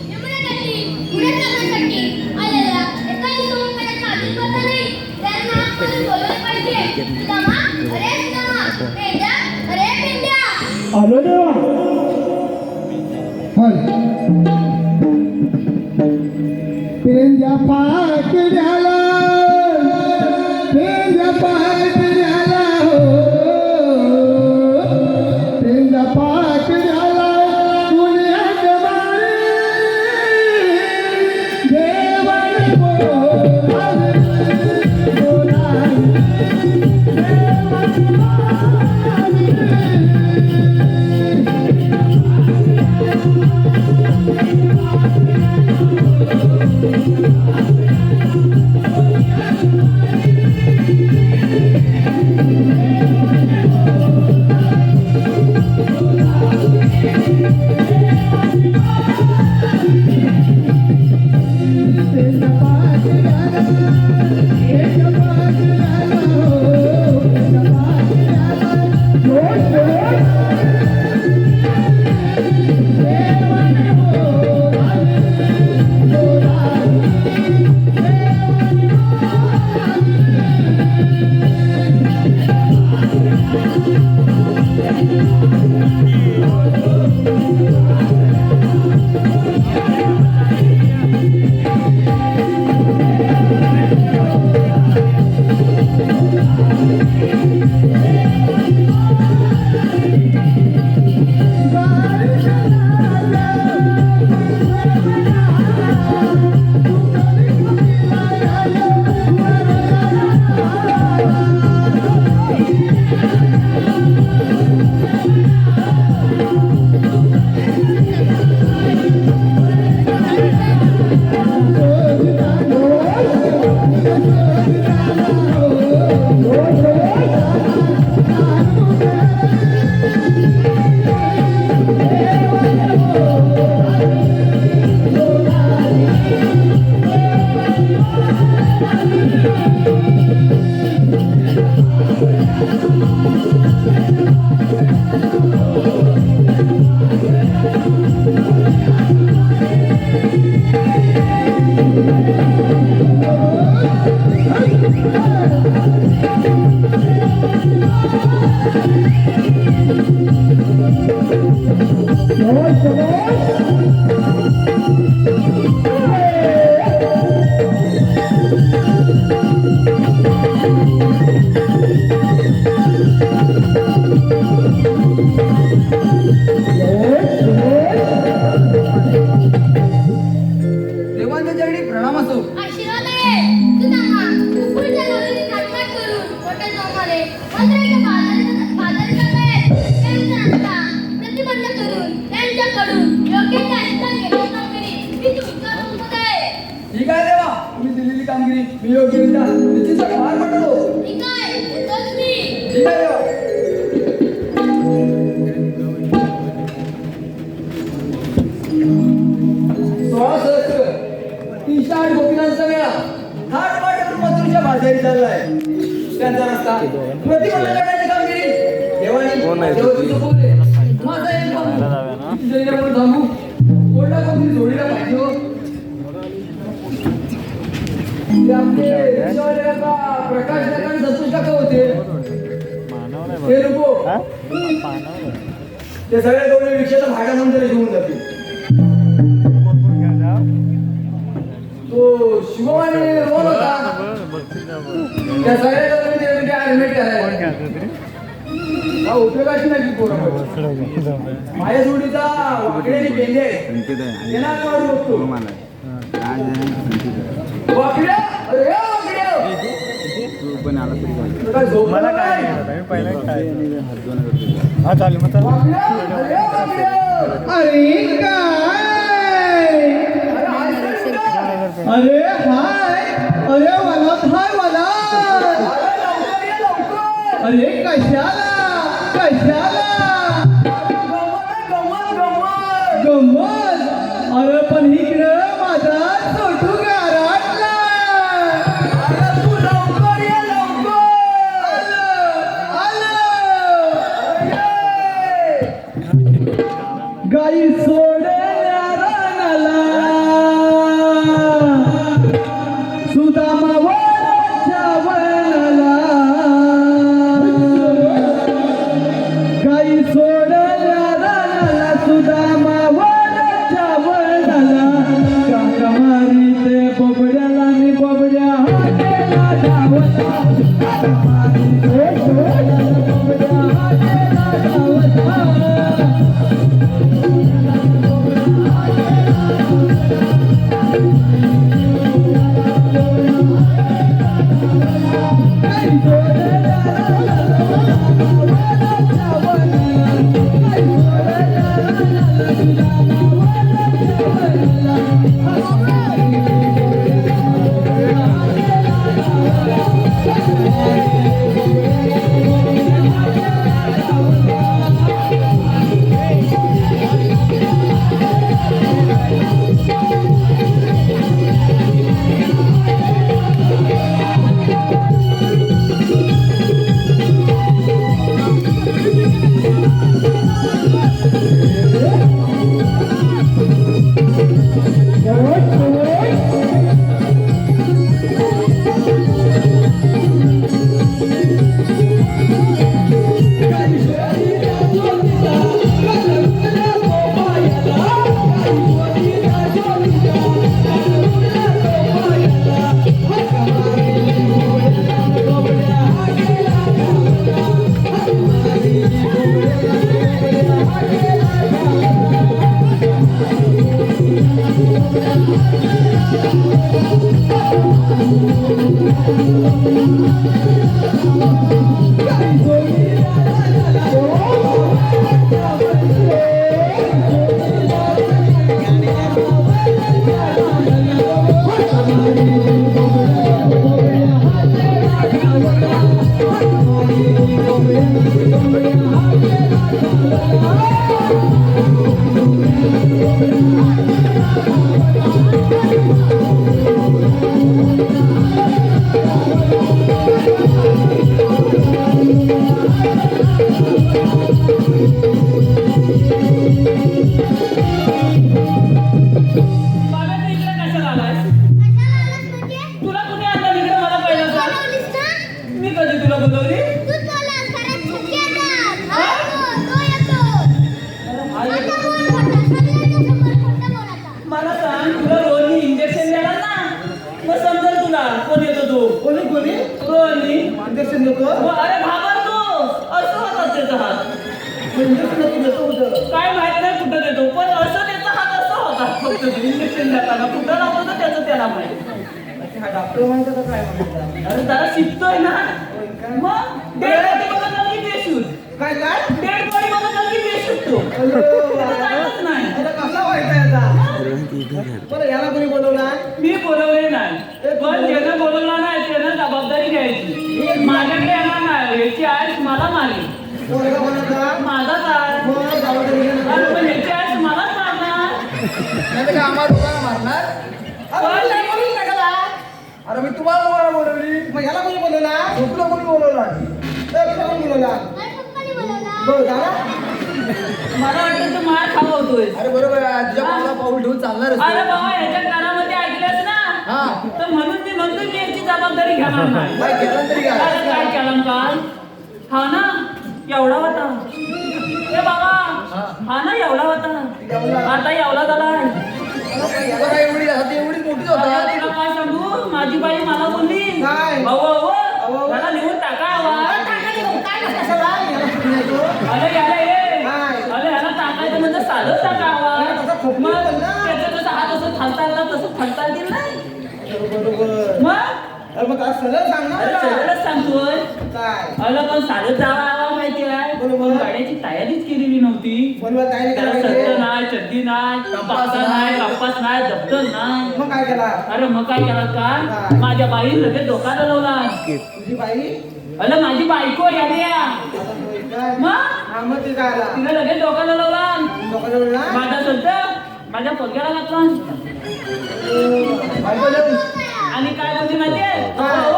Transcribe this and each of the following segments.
यमुनेकाठी पुढे चालण्यासाठी आलेल्या एका युवकाच्या आदिवासाने त्यांना आपण बोलवले पाहिजे. सुदामा, अरे सुदामा, पेंड्या, अरे पेंड्या. आलो देवा. पेंड्या पाकड्याला, पेंड्या पाकड्याला हो, पेंड्या पाकड्याला पुण्यात बारी देवाने बोलावे, बोलावे, देवाने मी योग्यरित्या निश्चित पार पडलो. ठीक आहे, येतोच मी. ठीक आहे देवा. सोळा सहस्त्र 308 गोपीनाथांचा मेळा थाट वाटत मथुरेच्या बाजारी चाललाय. त्यांचा रस्ता प्रतिबंध करण्याची कामगिरी देवाने माझ्यावरती सोपवली. माझा एक बाबू किती जरीवर थांबू कोणता कोणती जोडीला पाहिजे हो. ते आपले देशावाले का प्रकाश काका आणि संतोष काका होते ते लोक ते सगळे दोन्ही रिक्षाचा भाडा नंतर घेऊन जातील. तो शिवम आणि रोहन होता त्या सगळ्या दोन्ही ऍडमिट करायला उपयोगाची नाही पोरं. माझ्या जोडीचा वाकड्याची पेंडे त्यांना काढून बघतो वाकड्या. अरे वाकड्या पण आला तरी मला काय पहिला काय हा चालेल मग अरे काय अरे हाय अरे वाला हाय वाला अरे कशाला कशाला गमत अरे पण इकडं माझा छोटू गाराटला आलं गाई सोडल्या रानाला सुदामा वनाच्या वनाला गाई सोडल्या रानाला सुदामा वनाच्या वनाला काका मारी ते बोबड्याला आणि बोबड्या हाकेला धावला काका मारी ते बोबड्याला बोबड्या हाकेला धावला काय माहित नाही कुठं देतो पण असं त्याचा हात असा होता फक्त इंजेक्शन देताना कुठं लावतो तर त्याचं त्याला माहित हा डॉक्टर म्हणतो का काय म्हणतो अरे जरा शिकतोय ना मग डेड बॉडी बघत की बेशूट काय काय डेड बॉडी बघत की बेशूट तो त्याला काहीच नाही आता कसा व्हायचा याचा बरं याला कोणी बोलवला मी बोलवले नाही पण ज्यानं बोलवला नाही त्यानं जबाबदारी घ्यायची माझ्याकडे येणार नाही याची आयस मला मारली पोरगा बोलवला माझाच आहे मग जबाबदारी घेणं. अरे पण याची आयस मलाच मारणार नाही तर काय आम्हाला दोघांना मारणार पण नाही बोलूच नका. अरे मी तुम्हाला बोलवली मग याला कोणी बोलवला तुला कोणी बोलवला तुला कोणी बोलवला माझ्या पप्पाने बोलवलं. बरं झाला मला वाटतं तू मार खावतोय अरे बरोबर आहे तुझ्या पावला पाऊल ठेवून चालणार अरे बाबा याच्या कानामध्ये ऐकलंस ना हा तर म्हणून मी म्हणतो मी याची जबाबदारी घेणार नाही काय केलं तरी काय अरे काय केलं काल हा ना एवढा होता ए बाबा हा ना एवढा होता आता एवढा झालाय बरं एवढी आता एवढी मोठीच अरे होता तुला काय सांगू माझी बाई मला बोलली काय? अहो त्याला लिहून टाका आवाज अरे याला ये काय? अरे ह्याला टाकायचं म्हणजे साधंच टाका आवाज तसं खोकली मग पण ना. त्याचं कसं हात असं थालता आला तसं थालता येईल नाही बरोबर मग अरे मग काय सरळ सांग ना अरे सगळंच सांगतोय काय अरे पण साधं जावा आवा माहिती आहे बरोबर. गाड्याची तयारीच केलेली नव्हती बरोबर काय नाही त्याला केलं सत्तर पाहिजे? नाही चड्डी नाही पासा नाही कंपास नाही दप्तर नाही मग काय केला अरे मग काय केला का काय? माझ्या बाई लगेच डोकाला लावला तुझी बाई अरे माझी बायको यादी आता होय काय मग हा मग ते काय आला तिला लगेच डोकाला लावला लोकांना बोलला माझा सध्या माझ्या पोरग्याला घातला बायको जाऊन आणि काय म्हणते माहितीये काय?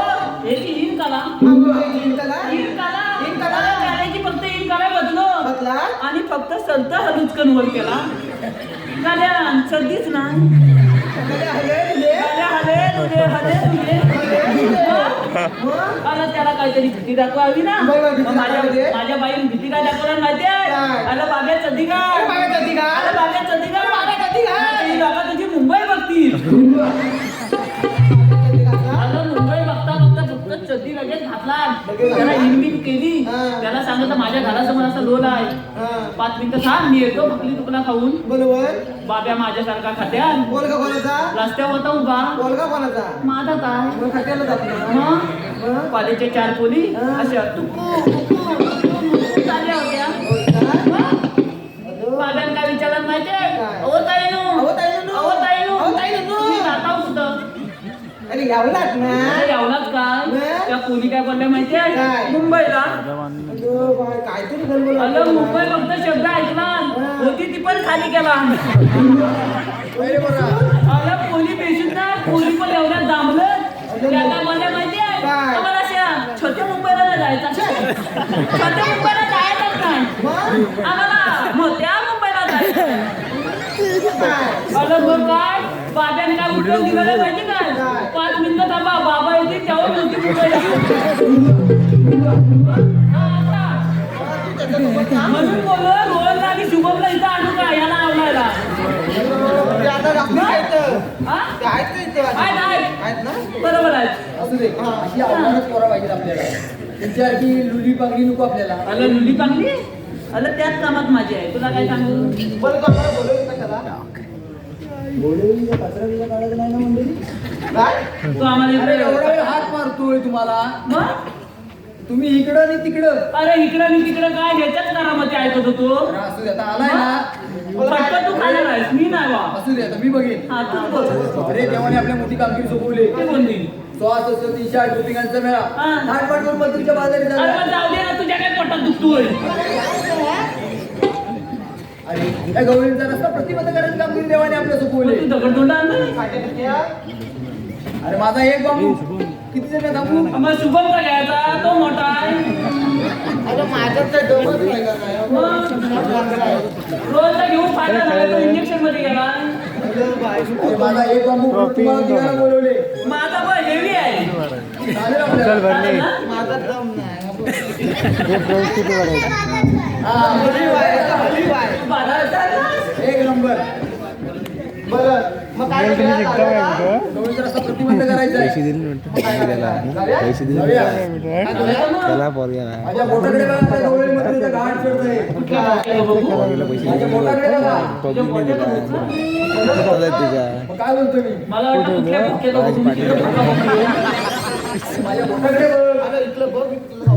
याची इन कला त्याला इन कला इन कला? गाड्याची फक्त इन कला बदलो मला आणि फक्त संत हलूचकन वर केला गाड्या सध्याच ना गाड्या हले आला त्याला काहीतरी भीती दाखवावी ना मग माझ्या बाईन भीती काय दाखवणार माहितीये आला बाब्या चड्डी काय आला बाब्या चड्डी काय बाबा तुझी मुंबई बघतील आलं मुंबई बघता बघता फक्त चड्डी लगेच घातला त्याला हिनबिन केली त्याला सांगितलं माझ्या घरासमोर असा लोल आहे 5 मिनिटं थांब मी येतो भकली तुकडा खाऊन बरोबर बाब्या माझ्यासारखा खात्यान पोलगा कोणाचा रस्त्यावर होता उभा पोलगा कोणाचा माझा काय मग खात्याला जात ना मग कॉलेजचे 4 पोली अशा चालल्या होत्या बाब्यान काय विचारलं माहितीये ओ ताईनो मी जाता कुठं अरे यावलाच ना यावलाच काय त्या पोली काय बोलल्या माहितीये मुंबईला काहीतरी गडबड अगं मुंबई फक्त शब्द ऐकला होती ती पण खाली केला अगं पोली पेशून ना पोली पण एवढ्या दामलं त्याला बोलल्या माहितीये आम्हाला अशा छोट्या मुंबईला नाही जायचं छोट्या मुंबईला जायचंच नाही आम्हाला मोठ्या मुंबईला जायचं अगं मग काय बाब्याने काय उत्तर दिलं माहिती काय 5 मिनिटं थांबा बाबा येते तेव्हा नव्हती मुंबईला म्हणून बोललो रोहन आणि शुभमला इथं आणू का याला आवडायला आहेत ना बरोबर आहे असू दे अशी आव्हानच करा पाहिजे आपल्याला त्यांच्यासारखी लुली पांगली नको आपल्याला आलं लुली पांगली आलं त्याच कामात माझी आहे तुला काय सांगू बरं का मला बोलवलं कशाला कचरा बिचरा काढायचा नाही ना मंडळी काय तू आम्हाला अरे इकडे एवढा वेळ हात मारतोय तुम्हाला मग तुम्ही इकडं आणि तिकडं अरे इकडं मी तिकडं काय ह्याच्याच कामामध्ये ऐकत होतो अरे असू दे आता आलाय ना फक्त तू खाणार आहेस मी नाही बा असू दे आता मी बघेन हा तूच बोल अरे देवाने आपल्या मोठी कामगिरी सोपवली ते बोलली 360 गोपिकांचा मेळा हा. थाटपाट करून मथुरेच्या बाजारी अरे झाला मग जाऊ दे ना तुझ्या काय पोटात दुखतोय अरे त्या गौरींचा रस्ता प्रतिबंध करायची कामगिरी देवाने आपल्या सोपवली तू दगडधोंडा आणलं अरे माझा एक बाबू किती जण थांबू मग शुभम का घ्यायचा तो मोठा आहे अरे माझं तर डोकंच नाही का काय? रोजला घेऊन फायदा झाला तो इंजेक्शन मध्ये गेला अरे माझा एक बाबू तुम्हाला तिघांना बोलवले माझा पण हेवी आहे चालेल आपल्याला माझा दम नाही हा हली बाय. एक नंबर बरं मग काय करूया? गौरींचा रस्ता प्रतिबंध करायचा आहे त्याला पोरग्याला माझ्या बोटाकडे बघा त्या गौरी मंदिराचा घाट चढतोय माझ्या बोटाकडे बघा मग काय बोलतो मी मला वाटतं कुठल्या कुठल्या माझ्या बोटाकडे बघ अरे इथलं बघ इथलं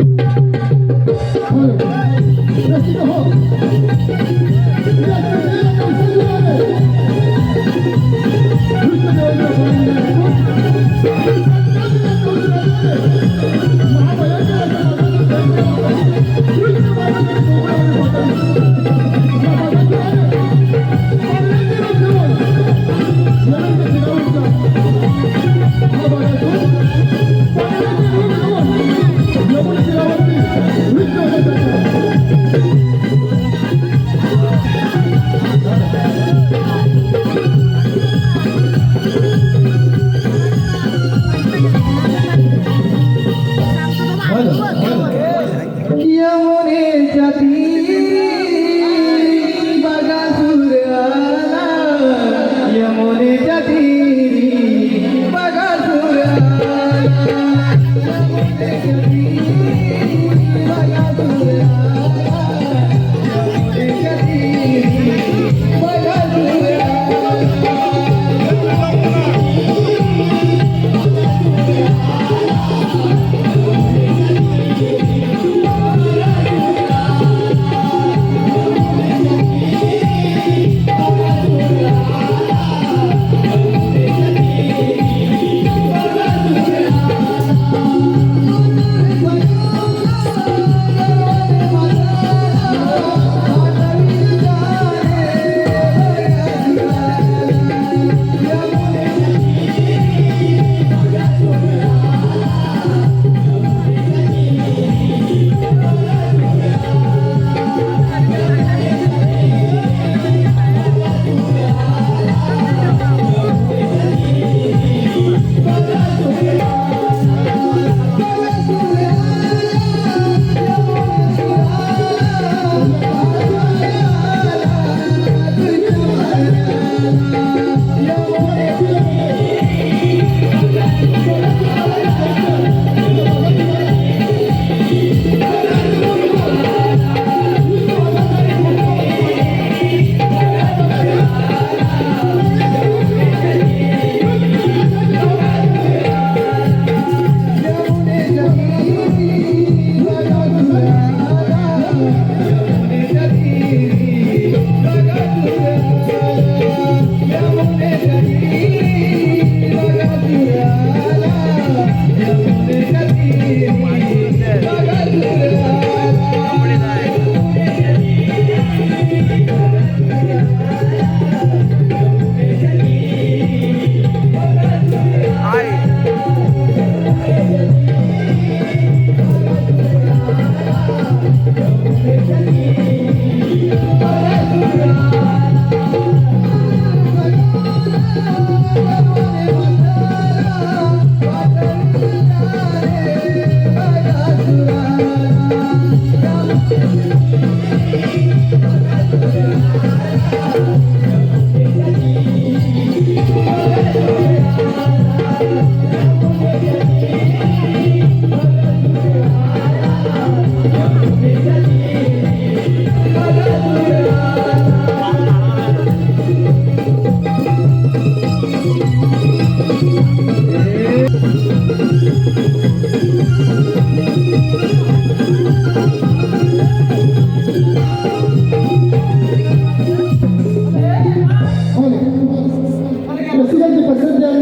रसिकांची पसंत द्यावी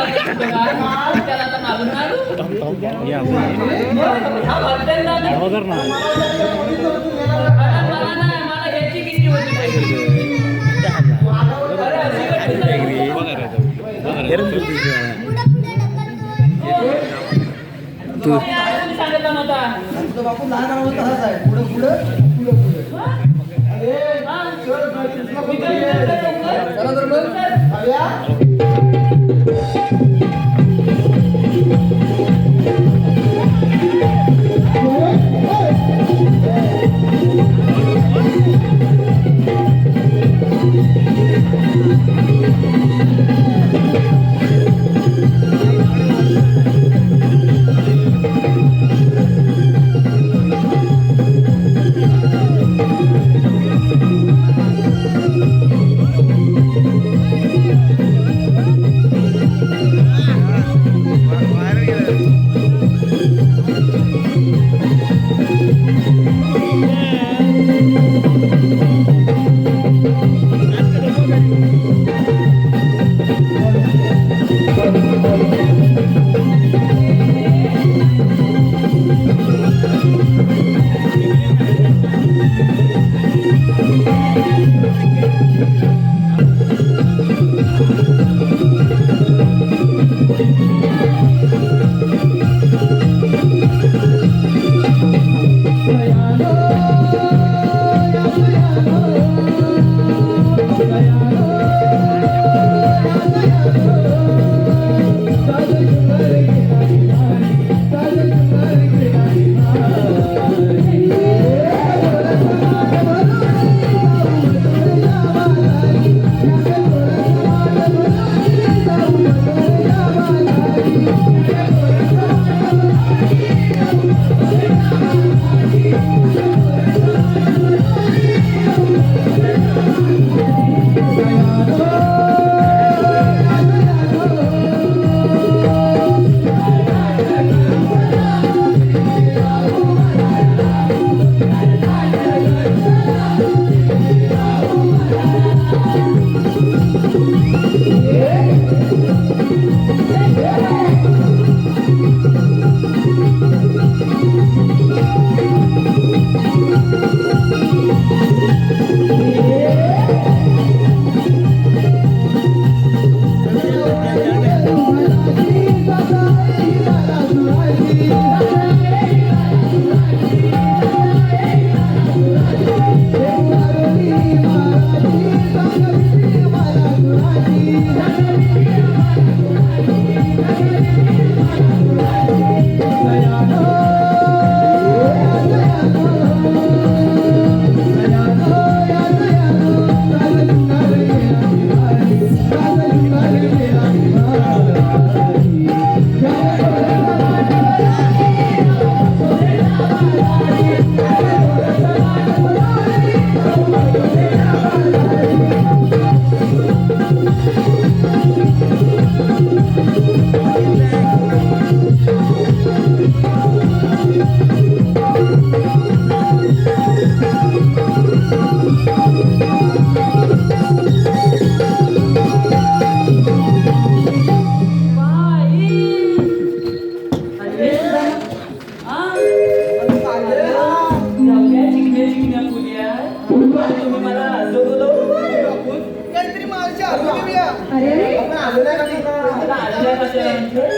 त्याला तर मालूम नाही. हा भरतेल ना मी. मला नाही, मला ह्याची किती होती पाहिजे. अरे अशी कशी झाली? तू मी आज तुम्ही सांगितलं नव्हता. तुझा बापू लहान होता तसाच आहे पुढं पुढं पुढं पुढं हा? हा?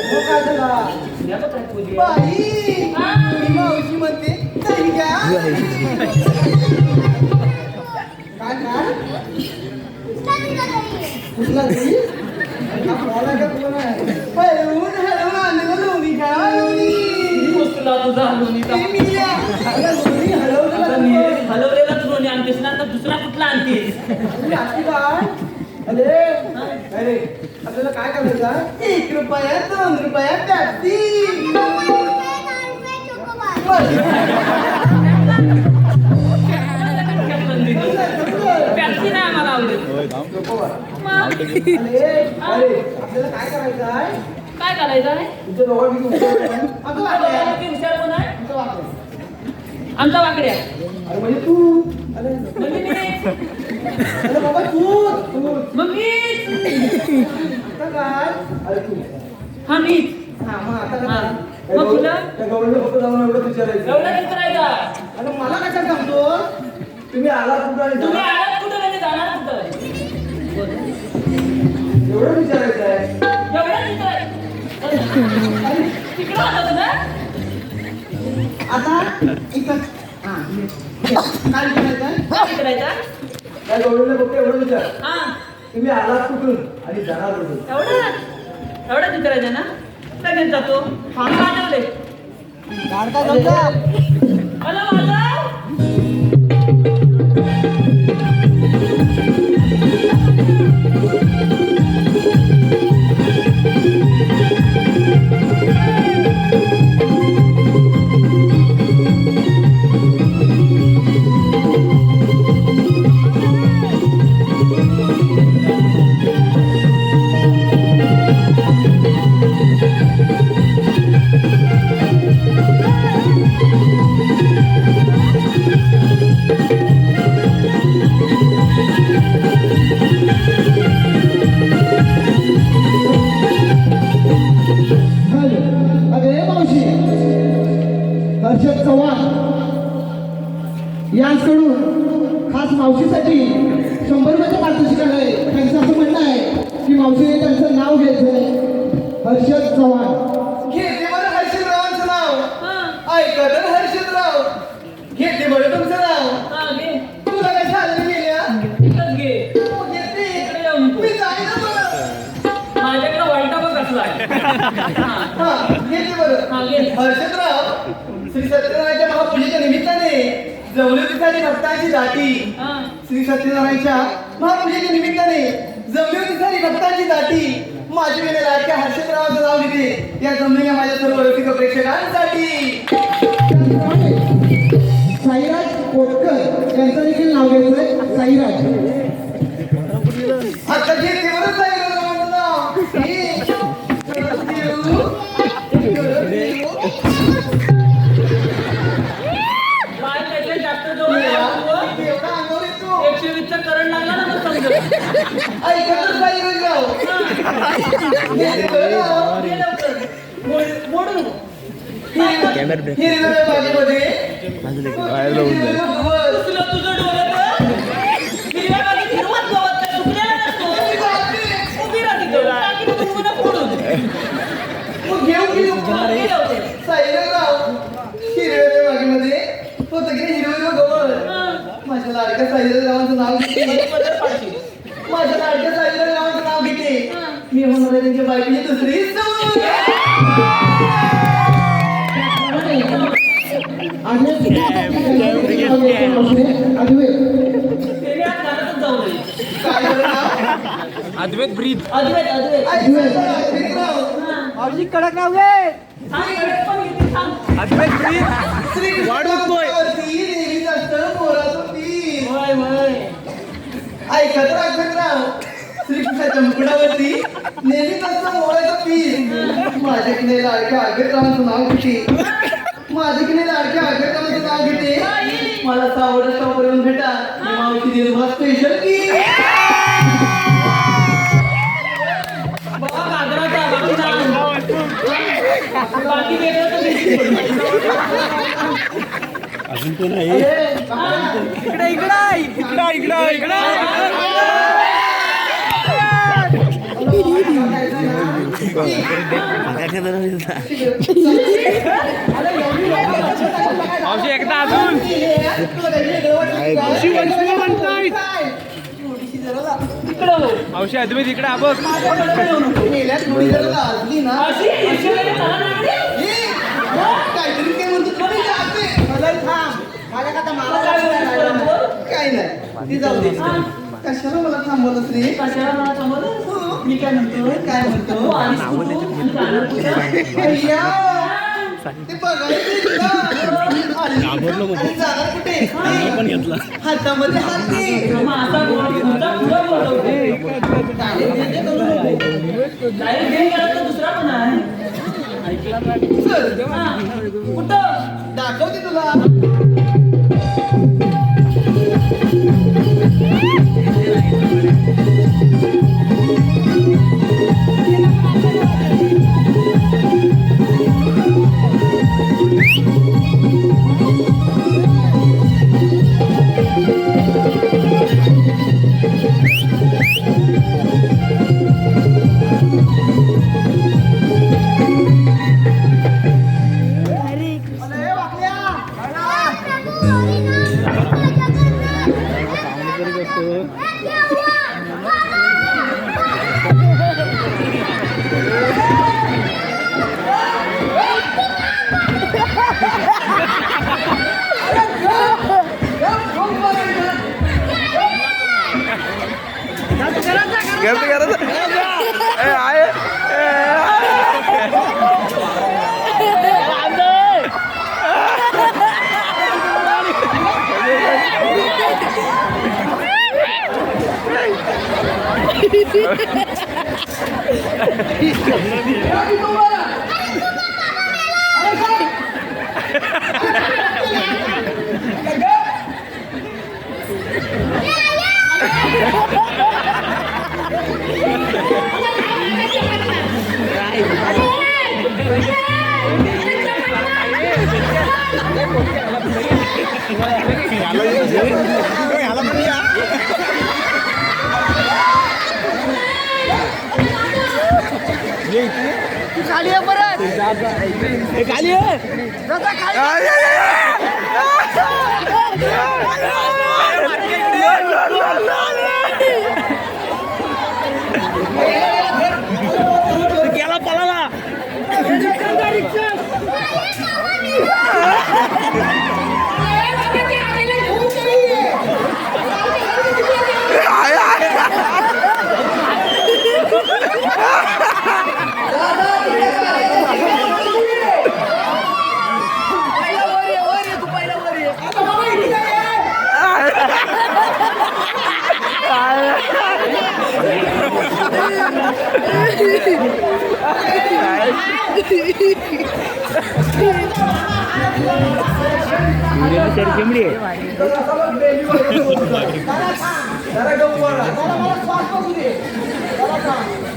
मी काय चला तर मग मावशी म्हणते ताई घ्या. काय काय कुठला तरी कोणा का कोण आहे हलवून हलवून आणलं लोणी का लोणी आणतीस तुम्ही असती काय? अरे अरे आपल्याला काय करायचं आहे? 1 रुपया 2 रुपया टॅक्सी पॅप्सी नाही आम्हाला आवडत मग अरे आपल्याला काय करायचं आहे? काय करायचं आहे तुमच्या दोघांनी आमचा हुशार कोण आहे आमचा वाकड्या अरे म्हणजे तू अरे म्हणजे मी अरे बाबा तू मग मीच आता काय? अरे तू हा मीच हा मग आता हा. काय? मग तुला त्या गवळीला फक्त जाऊन एवढं विचारायचं एवढं नाही करायचा आणि मला कशाला सांगतो? तुम्ही आला कुठं आणि तुम्ही जा- आलात कुठं म्हणजे जाणार कुठं एवढं विचारायचं आहे एवढं तिकडं होतं ना आता इथं हा काय विचारायचं काय करायचा त्या गवळीला फक्त एवढं विचार हा तुम्ही आलात कुठून आणि जाणार कुठून? एवढं विचारायचं ना लगेच जातो पाठवले हॅलो माझा अरे मावशी हर्षद चव्हाण यांकडून खास मावशीसाठी 100 रुपयाचं पारितोषिक आहे. त्यांचं असं म्हणणं आहे की मावशीने त्यांचं नाव घ्यायचं हर्षद चव्हाण. घेते बरं हर्षदरावांचं नाव हा ऐका तर हर्षदराव घेते बरं तुमचं नाव. हा घे तुला काय झालं गेल्या इथंच घे घेते इकडे येऊ नको मी जाईना बरं. माझ्याकडे वाईटा बघ असलाय हा घेते बरं हा घे हर्षदराव श्री सत्यनारायणच्या महापूजेच्या निमित्ताने जवळीसाठी भक्तांची दाटी हा श्री सत्यनारायणच्या महापूजेच्या निमित्ताने जवळीसाठी भक्तांची दाटी माझी वेळे लाडक्या हर्षदरावाचं नाव घेते या जमलेल्या माझ्या सर्व रसिक प्रेक्षकांसाठी. साईराज कोटकर यांचं देखील नाव घ्यायचंय साईराज. आता घेते बरं साईराज नाव काय त्याच्या जास्त जवळ येऊ एवढा अंगावर येतो. 120 चा करंट लागला ना मग समजेल ऐका तर साईराजराव घेते बरं नाव. घे लवकर मोडू नको कॅमेरा ब्रेक हिरव्या बागेमध्ये बाहेर लावून जाईल तुला तुझं डोळं हिरव्या बागेत हिरवाच गवत काय सुकलेला नसतो उभी राहा तिथं टाकीत उभं फोडून मग घेऊन गेलो घे लवकर साईराजराव हिरव्या बागेमध्ये होतं की हिरवं गवळ. माझ्या लाडक्या साईराजरावांचं नाव घेते माझ्या लाडक्या साईराजरावांचं नाव घेते मी होणार आहे त्यांच्या बायकोची दुसरी सून. काय बरं नाव? अद्वैत ब्रीद अद्वैत मावशी कडक नाव घे. अद्वैत ब्रीद श्रीकृष्णावरती नेहमीच असतं मोराचं पीर. ऐका तर अभ्यंगराव श्रीकृष्णाच्या मुकुटावरती नेहमीच असतं मोराचं पीर. माझ्याकडे लाडक्या अभ्यंगरावांचं नाव घेते माझ्याकडे लाडक्या अभ्यंगरावांचं नाव घेते मला सावड स्टॉपवरून भेटा मी मावशी निर्भा स्पेशल की बाबा कागराचा बाकी वेगळं तर दिसतं. अजून कोण आहे इकडे मावशी एकदा अजून इकडं हो. मावशी अद्वैत इकडे बघ लाजली ना अशी ईश्वराने चला लागली. काहीतरी काय म्हणतो तुम्ही जाते. मला थांब माझ्या मला काय बोलायचं? काय नाही ती जाऊ दे हा. कशाला मला थांबवलं रे कशाला मला थांबवलं? मी काय म्हणतो? काय तू म्हणतो आलीस कुठून? आणि जाणार कुठं? अय्या हा. ते बघायचं आणि जाणार कुठे हातामध्ये हात दे. मग आता बोल, तुझा पुढं बोलवते. डायरेक्ट घे गेला तर दुसरा पण आहे. चल हा. कुठं? दाखवते तुला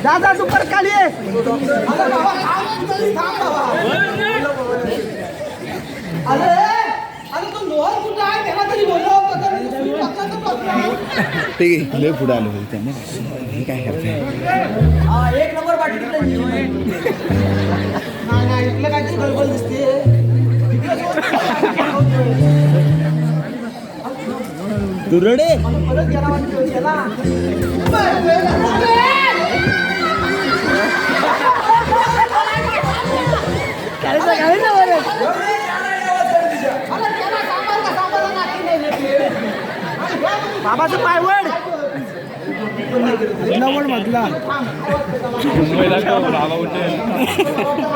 दादा सुपर खाली अरे अरे तो लोहर कुठं आहे त्याला तरी बोलव लय पुढे आलो त्यांनी हे काय करताय एक नंबर बाटली नाही इकडे काहीतरी गडबड दिसते दुरडे परत गेला वाटतं त्याला बाबाचं पायवड नवड मधला मुंबईला का बाबा उठेल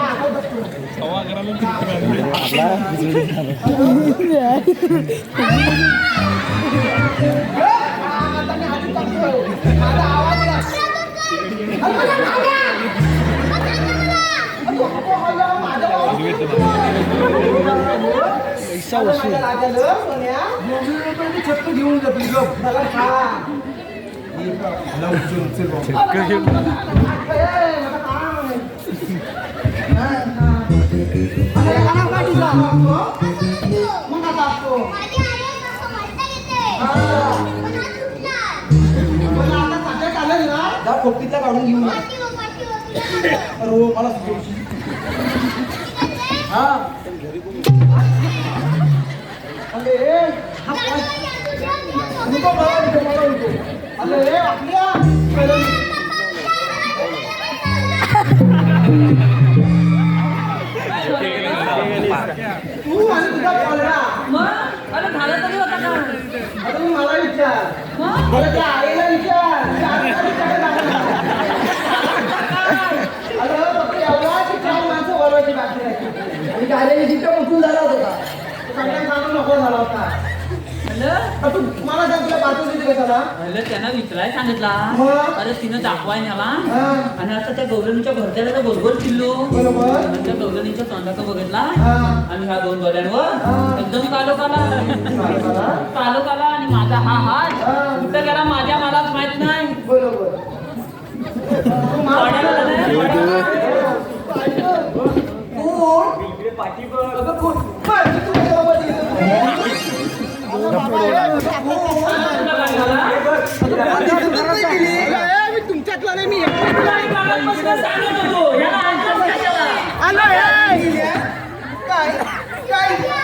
छक्क घेऊन जातो मला पोटीतला काढून घेऊन मला हा अरे आपल्या तू आणि तुझा कॉलरा मग अरे झालं तरी होता का आता तू मला विचार मग? मला त्या आईला विचार त्या आईला विचारायला लागला. अगं फक्त एवढाच विचार माणसं बोलवायची बाकी राहायची. आणि कार्याने जिथं उठून झाला होता सगळ्यांना सांगू नको झाला होता. म्हणलं तू मला सांग तुला पाठवून देते कशाला? म्हणलं त्यांना विचारायला सांगितला मग? अरे तिनं दाखवाय न्याला हा. आणि आता त्या गौरणीच्या घरच्याला बरोबर चिल्लो बरोबर. आणि त्या गौरणीच्या तोंडाचं बघितला हा. आणि ह्या दोन डोळ्यांवर हा. एकदम कालो काला आणि माझा हा हात हा. कुठं गेला माझ्या मलाच माहित नाही बरोबर. वाड्याला नाही, वाड्याला. तुमच्यातला नाही मी नाही, कालपासून सांगत होतो. याला ऐकलंच कशाला? काय काय काय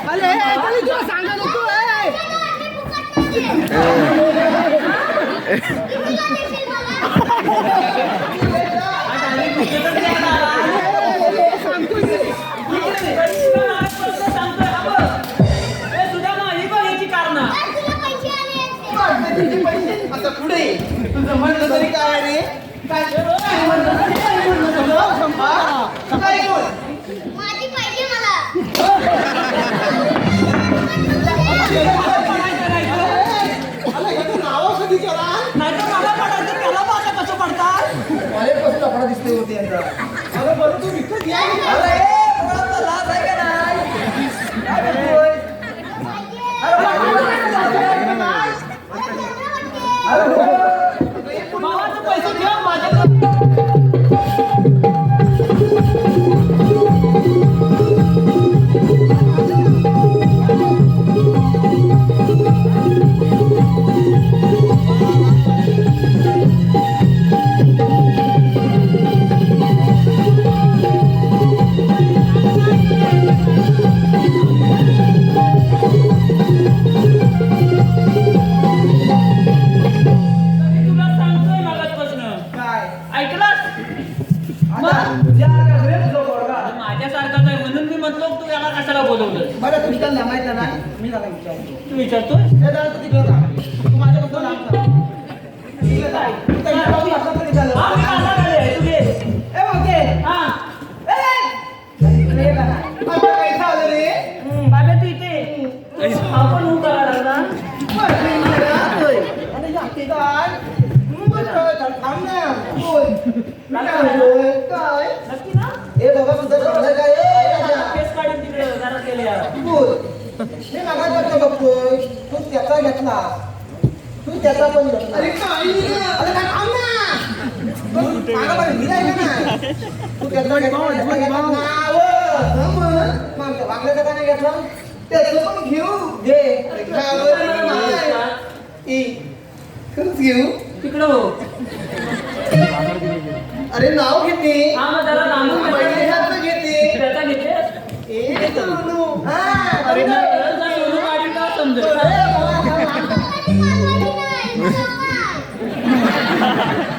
अरे तरी तुला सांगत होतो आता पुढे तुझं म्हणलं तरी काय रे काय म्हणलं तरी काय म्हणलं तुझं? काय बोल माझी पाहिजे मला नाव कधी केला कॉलेजपासून लफडा दिसते होते यांचा अरे बरं तू विकत घ्या अरे मुळात लाज आहे का नाही काय बोलतोय? अरे हो. मामाचं पैसे ठेव माझ्याकडे तुला सांगतोय मागासपासून काय ऐकलास आता तुझ्या घरी तुझा पोरगा. माझ्यासारखाच आहे म्हणून मी म्हटलो तू याला कशाला बोलवलं बरं तुझ्या माहिती नाही मी त्याला विचारतो तू विचारतोय हे जरा तू तिकडं जा. तू माझ्याबद्दल लांब जा. तिकडे जा. तू त्यांच्या गावी असला तरी चालेल. हा, मी कामाला आले, तू घे. ए, ओके. हा. ए, इकडे ये का? आता काय झालं रे? बाबा तू इथे हा पण ऊन करायला लागला बरं, मी इकडे राहतोय. आणि जाते काय? बरं, चल, थांब ना. बोल. मी काय म्हणतोय? काय? नक्की ना ए, बाबा, तुझं झालं काय? ए, राजा. केस काढून तिकडे जरा केले बोल. मी मागासपासून बघतोय. तू त्याचा घेतला. तू त्याचा पण घेतला. अरे काय थांब ना. मागं बरं, हिरा आहे का नाही? तू त्याचा घेतला, त्याचा घेतला. थांब. मग आमच्या वागल्याचा का नाही घेतला? त्याचं पण घेऊ दे. अरे काय बरं, नाही. खरंच घेऊ तिकडं हो अरे नाव घेते हा मग जरा लांबून महिन्याचं घेते त्याचा घेते ए सोनू. हा, अरे बरोबर. सोनू गाडी का समजेल अरे बाबा,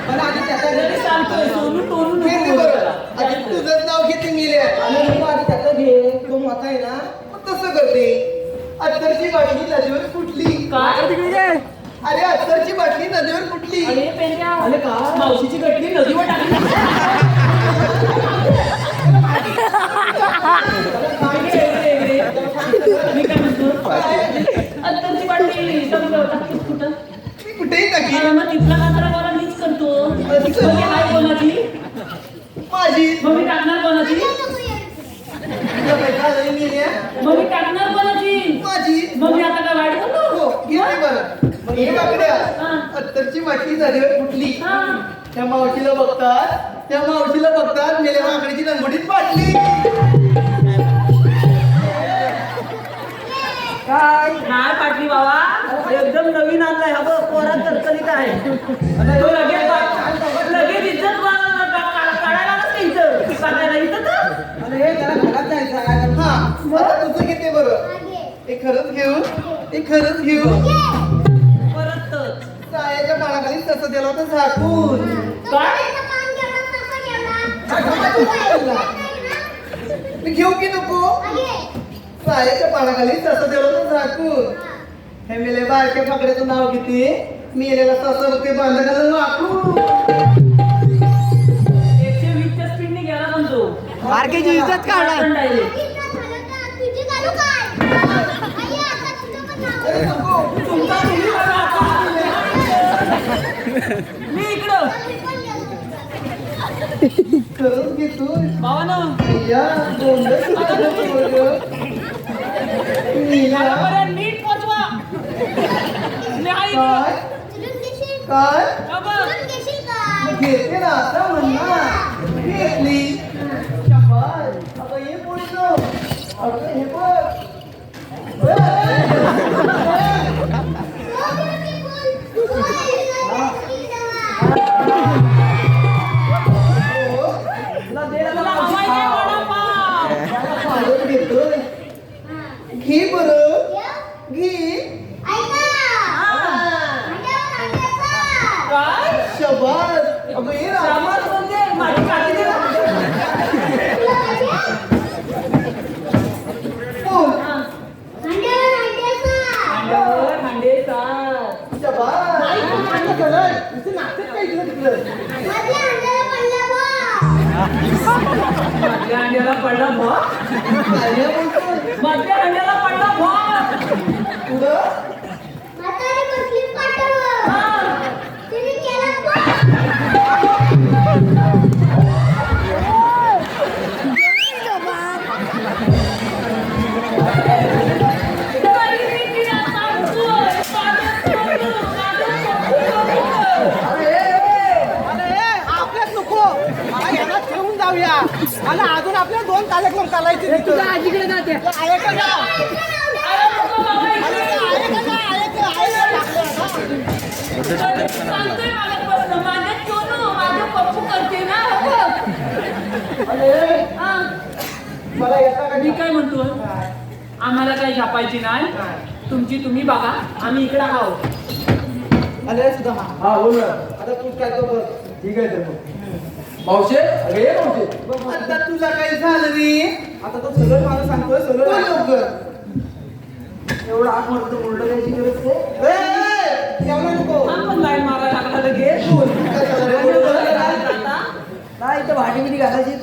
मला आधी त्याचा तरी घेते. सांगतोय सोनू टोनू घेते नको बरं. बोलायला. आधी तुझं नाव घेते मिले आणि नको आधी त्याचं घे. तो मोठा आहे ना मग तसं करते. अत्तरची बाटली नदीवर फुटली. काय अरे अत्तरची बाटली नदीवर फुटली. अरे पेंड्या अरे काय? मावशीची गटली नदीवर टाकली मी काय म्हणतो अत्तरची बाटली समजा टाकतोस कुठं मी कुठेही टाकी अरे मग तिथला कचरा मला मीच करतो मग हे आहे कोणाची माझी मग मी टाकणार कोणाची तुझा पैसा नाही मिळ्या. मग मी टाकणार कोणाची माझी मग मी आता काय वाईट करतो हो घेते बरं. हे बाकड्या हा. अत्तरची बाटली नदीवर फुटली. हा त्या मावशीला बघतात मेल्या माकडीची लंगोटीत बाटली. काय नाही पाटली बाबा एकदम नवीन आणलाय हा बघ पोरात तरतरीत आहे तो लगेच इज्जत काढायला नसते इथं काढायला इथं तर अरे त्याला घरात जायचं आहे. हा आता तुझं घेते बरं. हे खरंच घेऊ परत तर. सायाच्या पानाखाली तसं दिलं होतं झाकून. काय की नको आगे. सायाच्या पानाखाली तसं दिलं तर झाकून हे मेले बारक्या फाकड्याचं नाव किती मेलेला तसं बघ ते बांधा घालून वाकून 120च्या स्पीडने गेला पण तो बारक्याची इज्जत काढा. डायरेक्ट इथं झालं तर तुझी घालू काय? आई, आता तुझं पण नाव. अरे नको. तुमचा तुम्ही बघा आता. मी इकडं मी पण गेलो. खरंच घेतो भावानं या गोंधळ घरापर्यंत नीट पोचवा नाही काय चिरून घेशील? काय बाबा चिरून घेशील काय? घेते ना आता म्हणणार घेतली शाबास. अगं हे पोळीचं अगं हे बघ हो, beautiful. हो, beautiful. तेव्हा. तुला हवाय काय वडापाव पाडून घेतोय हा. घे बरं ठेव. घे ऐका. अंड्यावर अंड्याचा. काय शाबास. अगं हे राम सामान म्हणजे माझी काठी दे ना. तुला पाहिजे? बोल अंड्यावर अंड्याचा. अंड्यावर अंडे सार. शाबास. नाचत काय तुला तिकडं मधल्या अंड्याला पडला बा. मधल्या अंड्याला पडला भा काय बोलतोय मधल्या अंड्याला पडला भा पुढं म्हातारी बसली पाटावर. हा. तिने केला बा. तरी मी तिला सांगतोय, पाण्यात पडू, पाण्यात पडू. आपल्याच नको मला यांना ठेवून जाऊया आणि अजून आपल्या 2 कार्यक्रम करायचे तुझ्या आजीकडे जाते अरे नको बाबा, इकडे. सांगतोय मला प्रश्न, माझ्यात सोनू, माझं पप्पू करते ना हो. हा. मला येता का मी काय म्हणतो आम्हाला काही छापायची नाही तुमची तुम्ही बघा आम्ही इकडे आहोत अरे सुद्धा हा बोल ना. आता तू काय तो बघ ठीक आहे तर मग मावशे अरे ये मावशे आता तुला काही झालं रे आता तो सगळं मला सांगतोय बोल सगळं लवकर एवढा आग म्हणतो मुलगा द्यायची गरज नाही. एवढं नको आपण लाईन मारायला लागला लगेच काय झालं रे? नाही तर भाटीमध्ये घालायची